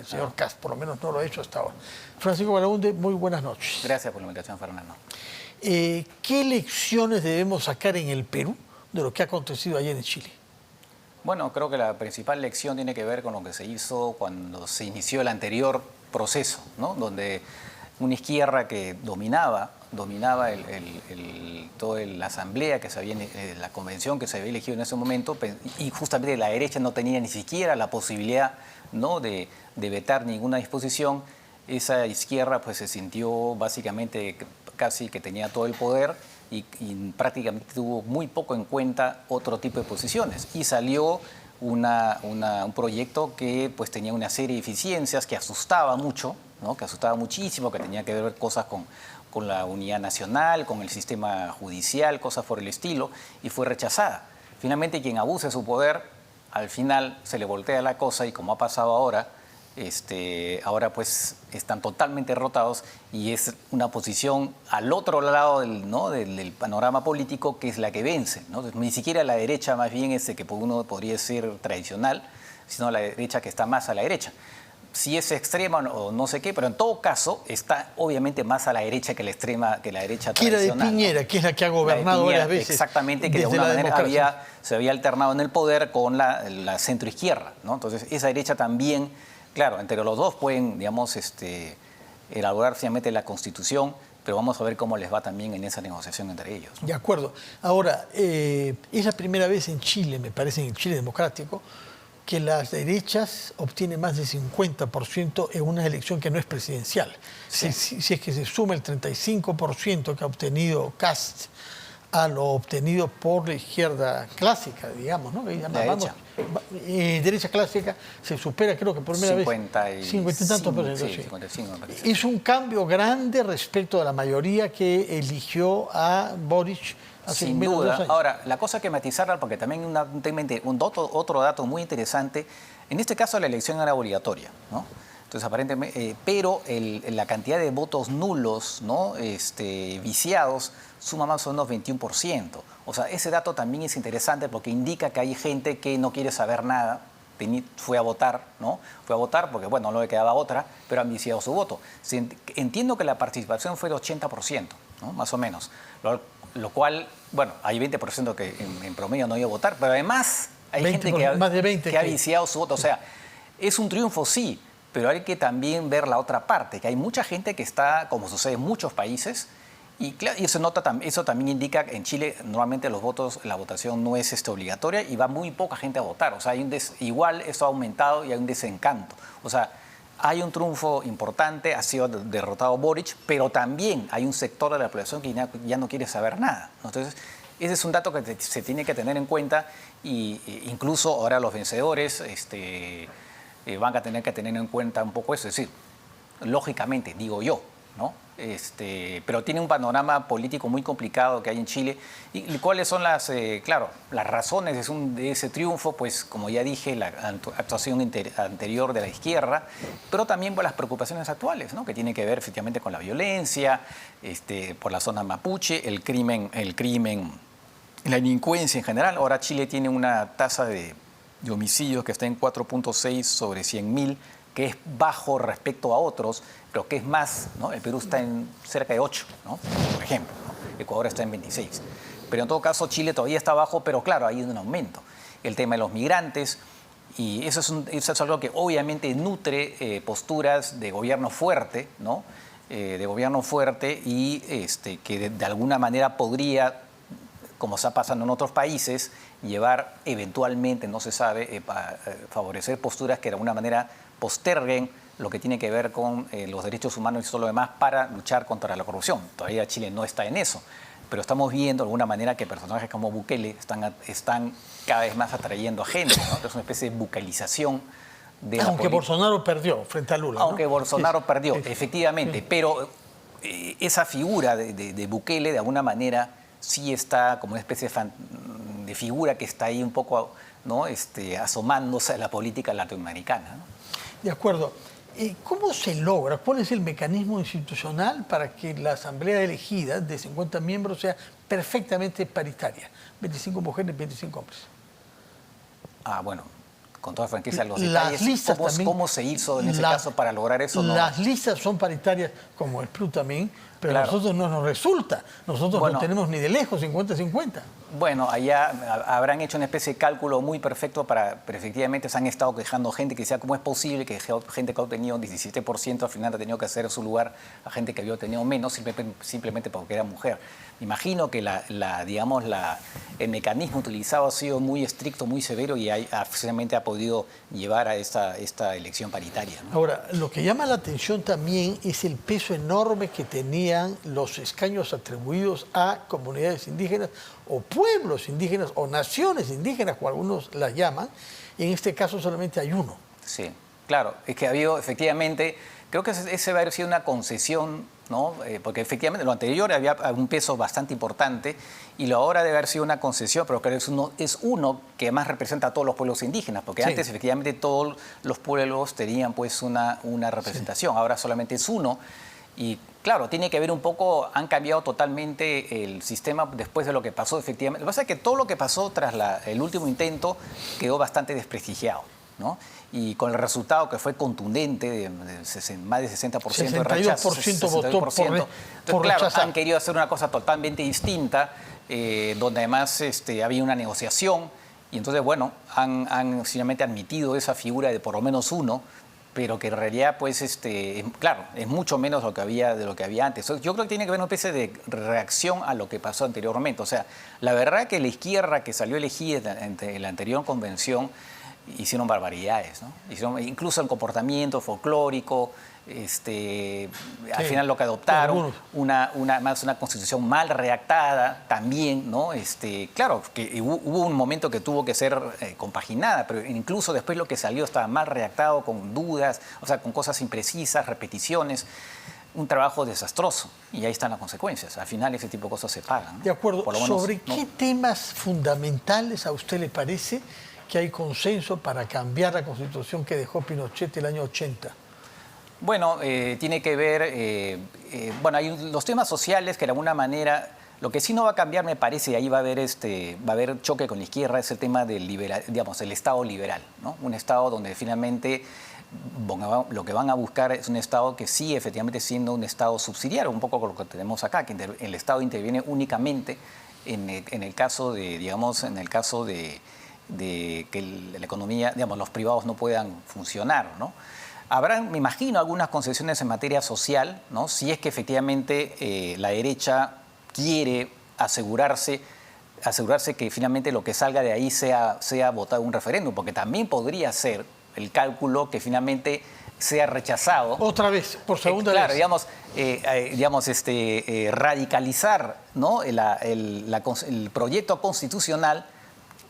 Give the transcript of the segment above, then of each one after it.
el señor Kast, por lo menos no lo ha hecho hasta ahora. Francisco Belaunde, muy buenas noches. Gracias por la invitación, Fernando. ¿Qué lecciones debemos sacar en el Perú de lo que ha acontecido ayer en Chile? Bueno, creo que la principal lección tiene que ver con lo que se hizo cuando se inició el anterior proceso, ¿no? Donde una izquierda que dominaba toda la asamblea que se había, la convención que se había elegido en ese momento, y justamente la derecha no tenía ni siquiera la posibilidad, ¿no?, de vetar ninguna disposición. Esa izquierda pues se sintió básicamente casi que tenía todo el poder y prácticamente tuvo muy poco en cuenta otro tipo de posiciones. Y salió un proyecto que pues tenía una serie de deficiencias que asustaba mucho, ¿no?, que asustaba muchísimo, que tenía que ver cosas con la unidad nacional, con el sistema judicial, cosas por el estilo, y fue rechazada. Finalmente, quien abuse de su poder, al final se le voltea la cosa y como ha pasado ahora, ahora pues están totalmente derrotados y es una posición al otro lado del panorama político que es la que vence, ¿no? Ni siquiera la derecha más bien que uno podría ser tradicional, sino la derecha que está más a la derecha. Si es extrema o no sé qué, pero en todo caso está obviamente más a la derecha que la extrema, que la derecha tradicional. Que era de Piñera, ¿no?, que es la que ha gobernado varias veces. Exactamente, que de alguna manera se había alternado en el poder con la centroizquierda, ¿no? Entonces esa derecha también, claro, entre los dos pueden, digamos, elaborar finalmente la Constitución, pero vamos a ver cómo les va también en esa negociación entre ellos, ¿no? De acuerdo. Ahora, es la primera vez en Chile, me parece, en el Chile democrático, que las derechas obtienen más del 50% en una elección que no es presidencial. Sí. Si es que se suma el 35% que ha obtenido Kast a lo obtenido por la izquierda clásica, digamos, ¿no? Derecha clásica, se supera, creo que por primera vez 50 y tantos por ciento. Sí, 55, me parece. Es un cambio grande respecto a la mayoría que eligió a Boric hace sin menos de 2 duda. años. Ahora, la cosa que matizarla, porque también otro dato muy interesante, en este caso la elección era obligatoria, ¿no? Entonces, aparentemente, pero la cantidad de votos nulos, ¿no?, viciados, suma más o menos 21%. O sea, ese dato también es interesante porque indica que hay gente que no quiere saber nada, fue a votar, ¿no? Fue a votar porque, bueno, no le quedaba otra, pero han viciado su voto. Entiendo que la participación fue del 80%, ¿no?, más o menos. Lo cual, bueno, hay 20% que en promedio no iba a votar, pero además hay gente que ha viciado su voto. O sea, es un triunfo, sí, pero hay que también ver la otra parte, que hay mucha gente que está, como sucede en muchos países, y eso también indica que en Chile normalmente la votación no es obligatoria y va muy poca gente a votar. O sea, igual eso ha aumentado y hay un desencanto. O sea, hay un triunfo importante, ha sido derrotado Boric, pero también hay un sector de la población que ya no quiere saber nada, ¿no? Entonces, ese es un dato que se tiene que tener en cuenta y incluso ahora los vencedores van a tener que tener en cuenta un poco eso. Es decir, lógicamente, digo yo, ¿no? Pero tiene un panorama político muy complicado que hay en Chile. ¿Y cuáles son las razones de ese triunfo? Pues, como ya dije, la actuación anterior de la izquierda, pero también por las preocupaciones actuales, ¿no?, que tiene que ver efectivamente con la violencia, por la zona mapuche, el crimen, la delincuencia en general. Ahora Chile tiene una tasa de homicidios que está en 4.6 sobre 100.000, que es bajo respecto a otros, pero que es más, ¿no? El Perú está en cerca de 8, ¿no?, por ejemplo, ¿no? Ecuador está en 26. Pero en todo caso Chile todavía está bajo, pero claro, hay un aumento. El tema de los migrantes, y eso es algo que obviamente nutre posturas de gobierno fuerte, ¿no? De gobierno fuerte y que de alguna manera podría, como está pasando en otros países, llevar eventualmente, no se sabe, favorecer posturas que de alguna manera posterguen lo que tiene que ver con los derechos humanos y todo lo demás para luchar contra la corrupción. Todavía Chile no está en eso, pero estamos viendo de alguna manera que personajes como Bukele están cada vez más atrayendo a gente, ¿no? Es una especie de bucalización de la política. Bolsonaro perdió frente a Lula, ¿no? Aunque Bolsonaro perdió, efectivamente, pero esa figura de Bukele de alguna manera sí está como una especie de figura que está ahí un poco, ¿no?, asomándose a la política latinoamericana, ¿no? De acuerdo. ¿Cómo se logra? ¿Cuál es el mecanismo institucional para que la asamblea elegida de 50 miembros sea perfectamente paritaria? 25 mujeres, 25 hombres. Bueno, con toda franqueza los Las detalles, listas también, cómo se hizo en ese caso para lograr eso. Las listas son paritarias, como el PLU también, pero Claro. a nosotros no nos resulta. Nosotros Bueno, no tenemos ni de lejos 50-50. Bueno, allá habrán hecho una especie de cálculo muy perfecto pero efectivamente se han estado quejando gente que decía cómo es posible que gente que ha obtenido 17% al final ha tenido que hacer su lugar a gente que había obtenido menos simplemente porque era mujer. Me imagino que el mecanismo utilizado ha sido muy estricto, muy severo y finalmente ha podido llevar a esta elección paritaria, ¿no? Ahora, lo que llama la atención también es el peso enorme que tenían los escaños atribuidos a comunidades indígenas o pueblos indígenas o naciones indígenas, como algunos las llaman, y en este caso solamente hay uno. Sí, claro, es que ha habido efectivamente, creo que ese va a haber sido una concesión, ¿no? Porque efectivamente lo anterior había un peso bastante importante y lo ahora debe haber sido una concesión, pero creo que es uno que más representa a todos los pueblos indígenas, porque Sí. antes efectivamente todos los pueblos tenían pues una representación, ahora solamente es uno. Y claro, tiene que ver un poco, han cambiado totalmente el sistema después de lo que pasó efectivamente. Lo que pasa es que todo lo que pasó tras el último intento quedó bastante desprestigiado, ¿no? Y con el resultado que fue contundente, de más de 60% de rechazo. 62% votó por Entonces, claro, rechazar. han querido hacer una cosa totalmente distinta, donde además había una negociación, y entonces, bueno, han finalmente admitido esa figura de por lo menos uno, pero que en realidad, pues, claro, es mucho menos de lo que había antes. Yo creo que tiene que haber una especie de reacción a lo que pasó anteriormente. O sea, la verdad que la izquierda que salió elegida en la anterior convención hicieron barbaridades, ¿no? Incluso el comportamiento folclórico, al final lo que adoptaron, una constitución mal redactada también, ¿no? Claro, que hubo un momento que tuvo que ser compaginada, pero incluso después lo que salió estaba mal redactado, con dudas, o sea, con cosas imprecisas, repeticiones. Un trabajo desastroso, y ahí están las consecuencias. Al final ese tipo de cosas se pagan, ¿no? De acuerdo. Por lo menos, ¿Sobre ¿no? qué temas fundamentales a usted le parece que hay consenso para cambiar la Constitución que dejó Pinochet el año 80? Bueno, tiene que ver, bueno, hay los temas sociales que de alguna manera, lo que sí no va a cambiar, me parece, y ahí va a haber choque con la izquierda, es el tema del el Estado liberal, ¿no? Un Estado donde finalmente lo que van a buscar es un Estado que sí, efectivamente, siendo un Estado subsidiario, un poco con lo que tenemos acá, que el Estado interviene únicamente en el caso de, que la economía, los privados no puedan funcionar, ¿no? Habrá, me imagino, algunas concesiones en materia social, ¿no? Si es que efectivamente la derecha quiere asegurarse que finalmente lo que salga de ahí sea votado en un referéndum, porque también podría ser el cálculo que finalmente sea rechazado. Otra vez, por segunda claro, vez. Radicalizar, ¿no? el proyecto constitucional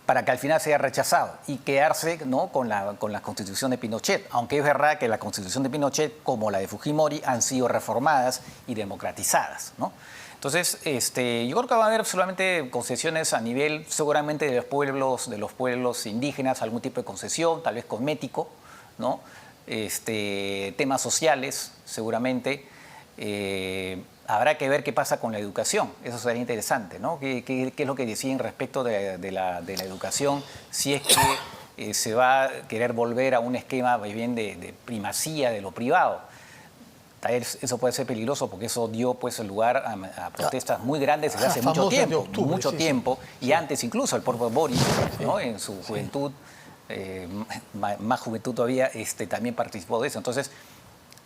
para que al final sea rechazado y quedarse, ¿no? con la constitución de Pinochet. Aunque es verdad que la constitución de Pinochet, como la de Fujimori, han sido reformadas y democratizadas, ¿no? Entonces, yo creo que va a haber solamente concesiones a nivel, seguramente, de los pueblos indígenas, algún tipo de concesión, tal vez cosmético, ¿no? Temas sociales, seguramente. Habrá que ver qué pasa con la educación. Eso sería interesante, ¿no? ¿Qué es lo que deciden respecto de la educación? Si es que se va a querer volver a un esquema más bien de primacía de lo privado. Eso puede ser peligroso porque eso dio pues lugar a protestas muy grandes desde hace mucho tiempo, y antes incluso el propio Boris, ¿no? En su juventud, más juventud todavía, también participó de eso. Entonces,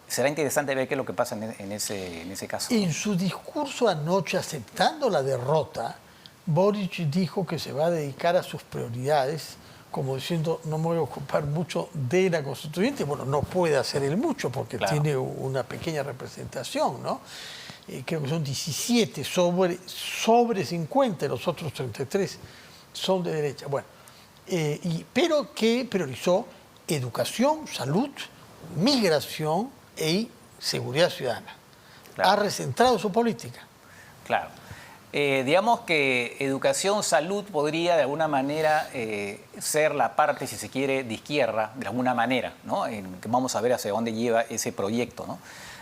será interesante ver qué es lo que pasa en ese caso. En su discurso anoche, aceptando la derrota, Boric dijo que se va a dedicar a sus prioridades, como diciendo, no me voy a ocupar mucho de la constituyente. Bueno, no puede hacer el mucho porque claro, tiene una pequeña representación, ¿no? Creo que son 17 sobre 50, los otros 33 son de derecha. Bueno, pero que priorizó educación, salud, migración y seguridad ciudadana. claro. Ha recentrado su política. Claro. Digamos que educación, salud podría de alguna manera ser la parte, si se quiere, de izquierda, de alguna manera, ¿no? Vamos a ver hacia dónde lleva ese proyecto, ¿no?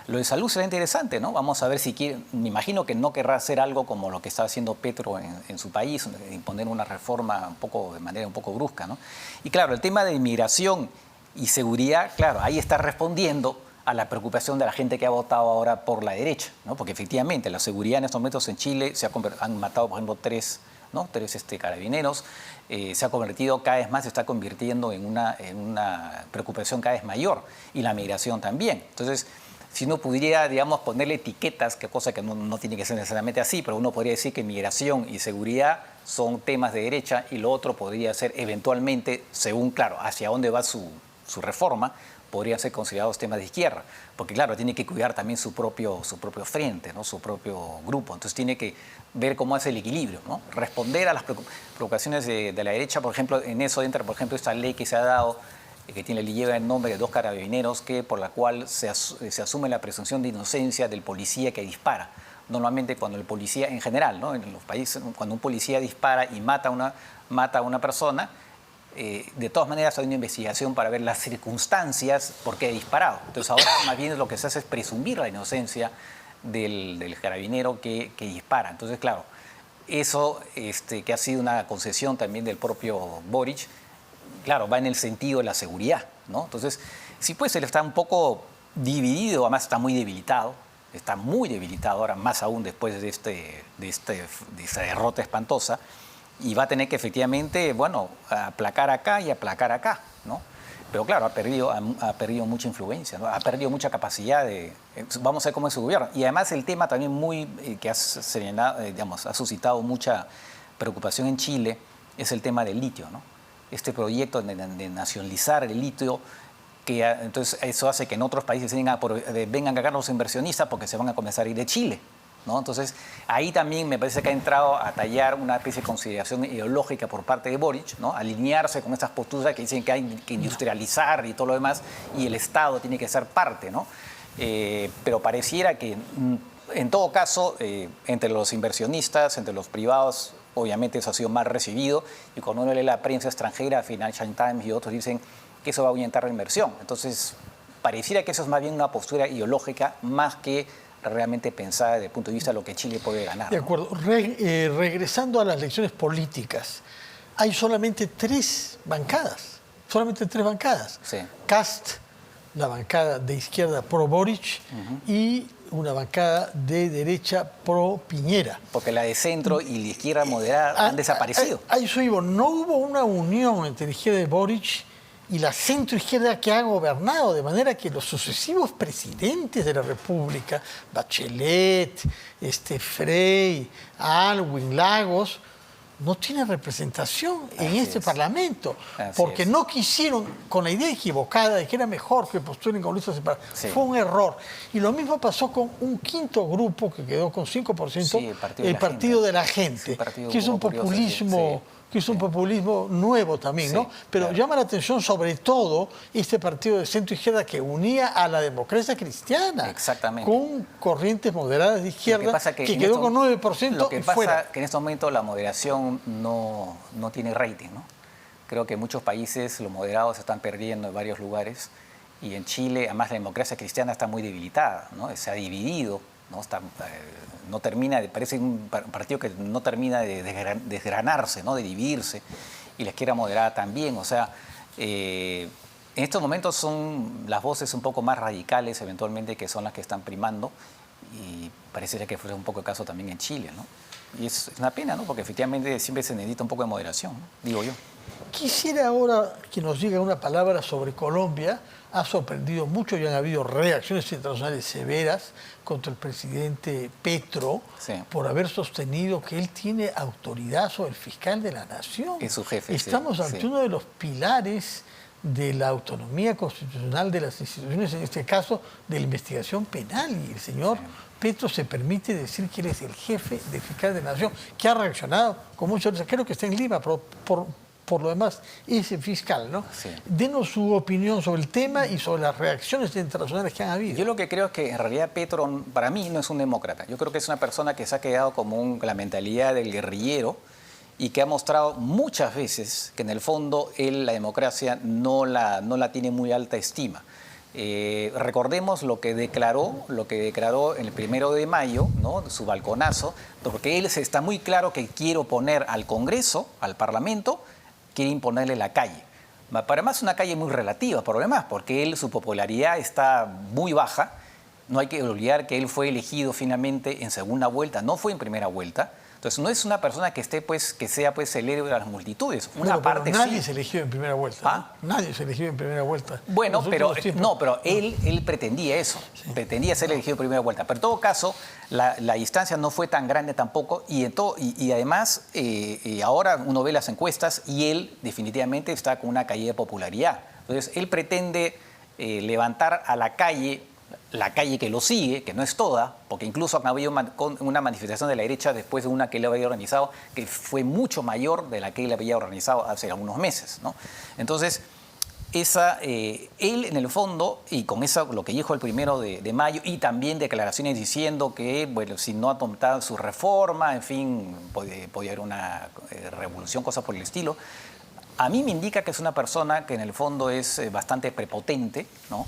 Lo de salud será interesante, ¿no? Vamos a ver si quiere, me imagino que no querrá hacer algo como lo que está haciendo Petro en su país, imponer una reforma de manera un poco brusca, ¿no? Y claro, el tema de inmigración y seguridad, claro, ahí está respondiendo a la preocupación de la gente que ha votado ahora por la derecha, ¿no? Porque efectivamente la seguridad en estos momentos en Chile han matado, por ejemplo, tres carabineros, se ha convertido cada vez más, se está convirtiendo en una preocupación cada vez mayor, y la migración también. Entonces, si uno pudiera, digamos, ponerle etiquetas, que cosa que no tiene que ser necesariamente así, pero uno podría decir que migración y seguridad son temas de derecha y lo otro podría ser eventualmente, según, claro, hacia dónde va su reforma, podrían ser considerados temas de izquierda, porque claro, tiene que cuidar también su propio frente, ¿no? Su propio grupo. Entonces tiene que ver cómo hace el equilibrio, ¿no? Responder a las provocaciones de la derecha, por ejemplo, en eso entra, por ejemplo, esta ley que se ha dado, que lleva el nombre de 2 carabineros, por la cual se asume la presunción de inocencia del policía que dispara. Normalmente cuando el policía, en general, ¿no? En los países, cuando un policía dispara y mata a una persona, de todas maneras hay una investigación para ver las circunstancias por qué ha disparado. Entonces ahora más bien lo que se hace es presumir la inocencia del carabinero que dispara. Entonces, claro, eso que ha sido una concesión también del propio Boric, claro, va en el sentido de la seguridad, ¿no? Entonces, sí, pues él está un poco dividido, además está muy debilitado ahora, más aún después de esta derrota espantosa, y va a tener que efectivamente, bueno, aplacar acá y aplacar acá, ¿no? Pero claro, ha perdido mucha influencia, ¿no? Ha perdido mucha capacidad vamos a ver cómo es su gobierno. Y además el tema también que ha suscitado mucha preocupación en Chile es el tema del litio, ¿no? Este proyecto de nacionalizar el litio, entonces eso hace que en otros países vengan acá los inversionistas porque se van a comenzar a ir de Chile, ¿no? Entonces, ahí también me parece que ha entrado a tallar una especie de consideración ideológica por parte de Boric, ¿no? Alinearse con estas posturas que dicen que hay que industrializar y todo lo demás, y el Estado tiene que ser parte, ¿no? Pero pareciera que, en todo caso, entre los inversionistas, entre los privados, obviamente eso ha sido mal recibido, y cuando uno lee la prensa extranjera, Financial Times y otros dicen que eso va a ahuyentar la inversión. Entonces, pareciera que eso es más bien una postura ideológica más que realmente pensada desde el punto de vista de lo que Chile puede ganar, De ¿no? acuerdo. Regresando a las elecciones políticas, hay solamente 3 bancadas. Solamente 3 bancadas. Sí. Cast, la bancada de izquierda pro Boric, y una bancada de derecha pro Piñera. Porque la de centro y la izquierda moderada han desaparecido. A eso digo, no hubo una unión entre la izquierda de Boric y la centroizquierda que ha gobernado, de manera que los sucesivos presidentes de la República, Bachelet, Frey, Aylwin, Lagos, no tienen representación en este Parlamento, porque no quisieron, con la idea equivocada de que era mejor que postulen con listas separadas. Sí. Fue un error. Y lo mismo pasó con un quinto grupo que quedó con 5%, el Partido de la Gente, que es un populismo... que es un populismo nuevo también, ¿no? Pero llama la atención sobre todo este partido de centro-izquierda que unía a la democracia cristiana. Exactamente. Con corrientes moderadas de izquierda que quedó con 9% Lo que pasa fuera. es que en este momento la moderación no tiene rating, ¿no? Creo que en muchos países los moderados se están perdiendo en varios lugares, y en Chile, además, la democracia cristiana está muy debilitada, ¿no? Se ha dividido, ¿no? No termina, parece un partido que no termina de desgranarse, ¿no? De dividirse, y la izquierda moderada también. O sea, en estos momentos son las voces un poco más radicales eventualmente que son las que están primando, y parecería que fue un poco el caso también en Chile, ¿no? Y es una pena, ¿no? Porque efectivamente siempre se necesita un poco de moderación, ¿no? Digo yo. Quisiera ahora que nos diga una palabra sobre Colombia. Ha sorprendido mucho y han habido reacciones internacionales severas contra el presidente Petro por haber sostenido que él tiene autoridad sobre el fiscal de la nación. Es su jefe. Estamos ante uno de los pilares de la autonomía constitucional de las instituciones, en este caso de la investigación penal, y el señor Petro se permite decir que él es el jefe del fiscal de la nación, que ha reaccionado con mucha... Creo que está en Lima por lo demás es fiscal, ¿no? Sí. Denos su opinión sobre el tema y sobre las reacciones internacionales que han habido. Yo lo que creo es que en realidad Petro, para mí, no es un demócrata. Yo creo que es una persona que se ha quedado como la mentalidad del guerrillero y que ha mostrado muchas veces que en el fondo él la democracia no la tiene muy alta estima. Recordemos lo que declaró el 1 de mayo, ¿no? Su balconazo, porque él está muy claro que quiere oponer al Congreso, al Parlamento, quiere imponerle la calle. Para más una calle muy relativa, por lo demás, porque su popularidad está muy baja. No hay que olvidar que él fue elegido finalmente en segunda vuelta, no fue en primera vuelta. Entonces no es una persona que sea célebre a las multitudes. Una parte nadie sí. se eligió en primera vuelta. ¿Ah? ¿No? Nadie se eligió en primera vuelta. Bueno, pero él pretendía eso. Sí. Pretendía ser elegido en primera vuelta. Pero en todo caso, la distancia no fue tan grande tampoco. Y además, ahora uno ve las encuestas y él definitivamente está con una caída de popularidad. Entonces, él pretende levantar a la calle que lo sigue, que no es toda, porque incluso ha habido una manifestación de la derecha después de una que él había organizado, que fue mucho mayor de la que él había organizado hace algunos meses, ¿no? Entonces, él en el fondo, y con eso lo que dijo el 1 de mayo, y también declaraciones diciendo que, bueno, si no adoptaban su reforma, en fin, podía haber una revolución, cosas por el estilo, a mí me indica que es una persona que en el fondo es bastante prepotente, ¿no?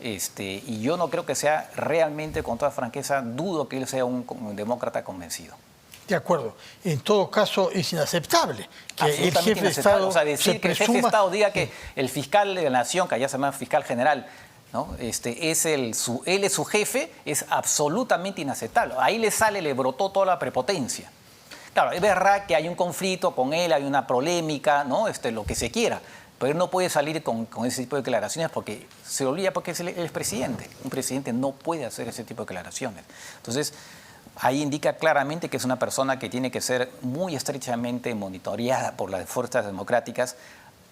Y yo no creo que sea realmente, con toda franqueza, dudo que él sea un demócrata convencido. De acuerdo. En todo caso, es inaceptable que el jefe de Estado, o sea, decir que el jefe de Estado diga que el fiscal de la Nación, que allá se llama fiscal general, ¿no? Él es su jefe, es absolutamente inaceptable. Ahí le brotó toda la prepotencia. Claro, es verdad que hay un conflicto con él, hay una polémica, ¿no? Lo que se quiera. Pero él no puede salir con ese tipo de declaraciones porque se olvida porque él es presidente. Un presidente no puede hacer ese tipo de declaraciones. Entonces, ahí indica claramente que es una persona que tiene que ser muy estrechamente monitoreada por las fuerzas democráticas,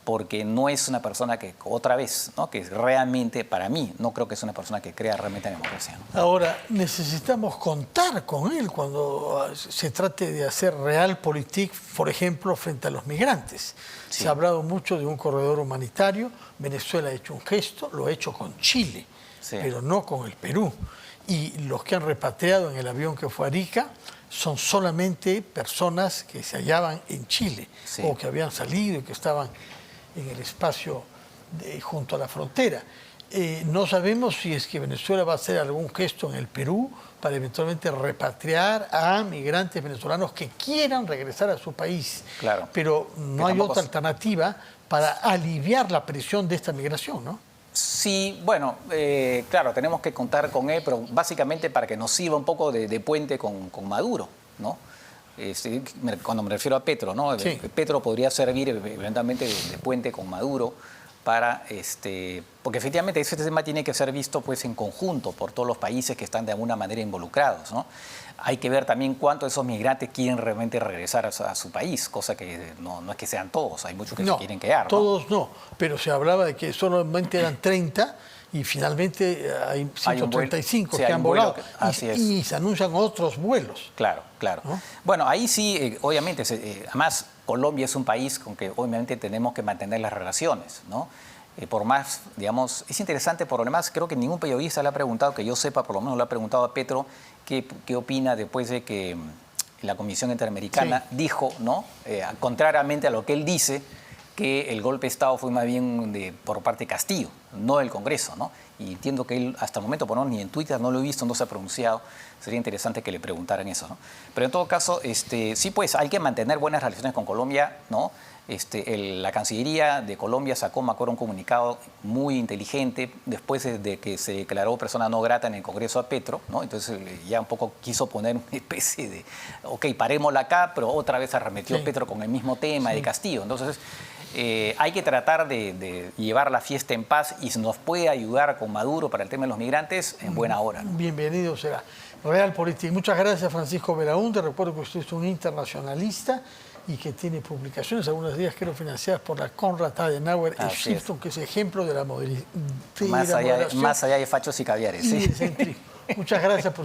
porque no es una persona que, otra vez, ¿no? Que realmente, para mí, no creo que es una persona que crea realmente en democracia, ¿no? Ahora, necesitamos contar con él cuando se trate de hacer realpolitik, por ejemplo, frente a los migrantes. Sí. Se ha hablado mucho de un corredor humanitario. Venezuela ha hecho un gesto, lo ha hecho con Chile, sí, pero no con el Perú. Y los que han repatriado en el avión que fue a Arica son solamente personas que se hallaban en Chile, sí, o que habían salido y que estaban en el espacio junto a la frontera. No sabemos si es que Venezuela va a hacer algún gesto en el Perú para eventualmente repatriar a migrantes venezolanos que quieran regresar a su país. Claro. Pero no hay otra alternativa para aliviar la presión de esta migración, ¿no? Sí, bueno, claro, tenemos que contar con él, pero básicamente para que nos sirva un poco de puente con Maduro, ¿no? Cuando me refiero a Petro, ¿no? Sí. Petro podría servir eventualmente de puente con Maduro para, porque efectivamente ese tema tiene que ser visto pues en conjunto por todos los países que están de alguna manera involucrados, ¿no? Hay que ver también cuántos de esos migrantes quieren realmente regresar a su país, cosa que no es que sean todos, hay muchos que se quieren quedar, ¿no? Todos no, pero se hablaba de que solamente eran 30 y finalmente hay 135 que han volado. Y se anuncian otros vuelos. Claro, claro. ¿No? Bueno, ahí sí, obviamente, además Colombia es un país con que obviamente tenemos que mantener las relaciones, ¿no? Por más, digamos, es interesante, por lo demás, creo que ningún periodista le ha preguntado, que yo sepa, por lo menos le ha preguntado a Petro, qué opina después de que la Comisión Interamericana dijo, ¿no? Contrariamente a lo que él dice, que el golpe de Estado fue más bien por parte de Castillo, no del Congreso, ¿no? Y entiendo que él, hasta el momento, por no, ni en Twitter no lo he visto, no se ha pronunciado. Sería interesante que le preguntaran eso, ¿no? Pero en todo caso, sí, pues hay que mantener buenas relaciones con Colombia, ¿no? La Cancillería de Colombia sacó, me acuerdo, un comunicado muy inteligente después de que se declaró persona no grata en el Congreso a Petro, ¿no? Entonces ya un poco quiso poner una especie de, ok, parémosla acá, pero otra vez arremetió Petro con el mismo tema de Castillo. Entonces hay que tratar de llevar la fiesta en paz y si nos puede ayudar con Maduro para el tema de los migrantes, en buena hora, ¿no? Bienvenido será. realpolitik. Muchas gracias, Francisco Belaúnde. Recuerdo que usted es un internacionalista y que tiene publicaciones, algunos días creo financiadas por la Konrad Adenauer Stiftung, que es ejemplo de la modernidad. Más allá de fachos y caviares. Sí. Muchas gracias por